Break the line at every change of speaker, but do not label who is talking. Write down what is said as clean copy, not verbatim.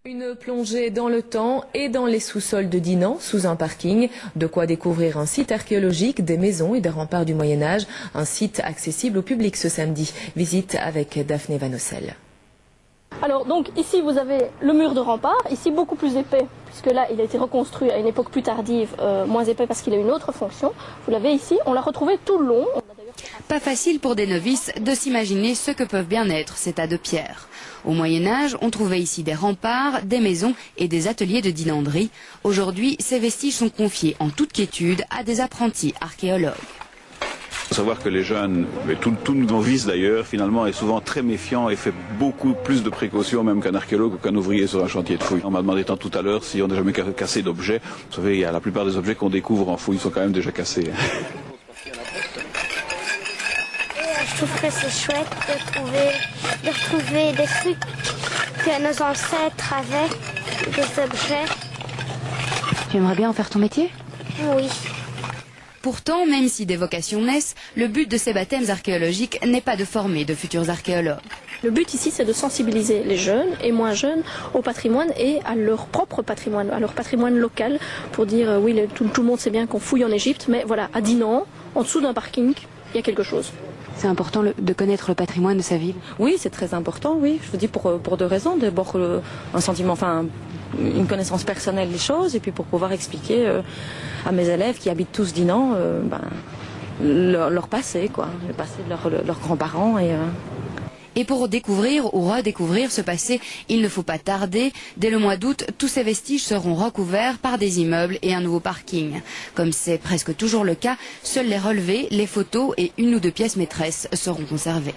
Une plongée dans le temps et dans les sous-sols de Dinan, sous un parking. De quoi découvrir un site archéologique, des maisons et des remparts du Moyen-Âge. Un site accessible au public ce samedi. Visite avec Daphné Van Ossel.
Alors donc ici vous avez le mur de rempart, ici beaucoup plus épais, puisque là il a été reconstruit à une époque plus tardive, moins épais parce qu'il a une autre fonction. Vous l'avez ici, on l'a retrouvé tout le long.
Pas facile pour des novices de s'imaginer ce que peuvent bien être ces tas de pierres. Au Moyen-Âge, on trouvait ici des remparts, des maisons et des ateliers de dinanderie. Aujourd'hui, ces vestiges sont confiés en toute quiétude à des apprentis archéologues.
Il faut savoir que les jeunes, mais tout novice d'ailleurs, finalement est souvent très méfiant et fait beaucoup plus de précautions même qu'un archéologue ou qu'un ouvrier sur un chantier de fouille. On m'a demandé tant tout à l'heure si on n'a jamais cassé d'objets. Vous savez, la plupart des objets qu'on découvre en fouille sont quand même déjà cassés.
Je trouve que c'est chouette de retrouver des trucs que nos ancêtres avaient, des objets.
Tu aimerais bien en faire ton métier ?
Oui.
Pourtant, même si des vocations naissent, le but de ces baptêmes archéologiques n'est pas de former de futurs archéologues.
Le but ici c'est de sensibiliser les jeunes et moins jeunes au patrimoine et à leur propre patrimoine, à leur patrimoine local, pour dire oui tout le monde sait bien qu'on fouille en Égypte, mais voilà, à Dinan, en dessous d'un parking, il y a quelque chose.
C'est important de connaître le patrimoine de sa ville.
Oui, c'est très important, oui. Je vous dis pour deux raisons. D'abord, un sentiment, une connaissance personnelle des choses, et puis pour pouvoir expliquer à mes élèves qui habitent tous Dinan, leur passé, quoi, le passé de leurs grands-parents.
Et pour découvrir ou redécouvrir ce passé, il ne faut pas tarder. Dès le mois d'août, tous ces vestiges seront recouverts par des immeubles et un nouveau parking. Comme c'est presque toujours le cas, seuls les relevés, les photos et une ou deux pièces maîtresses seront conservées.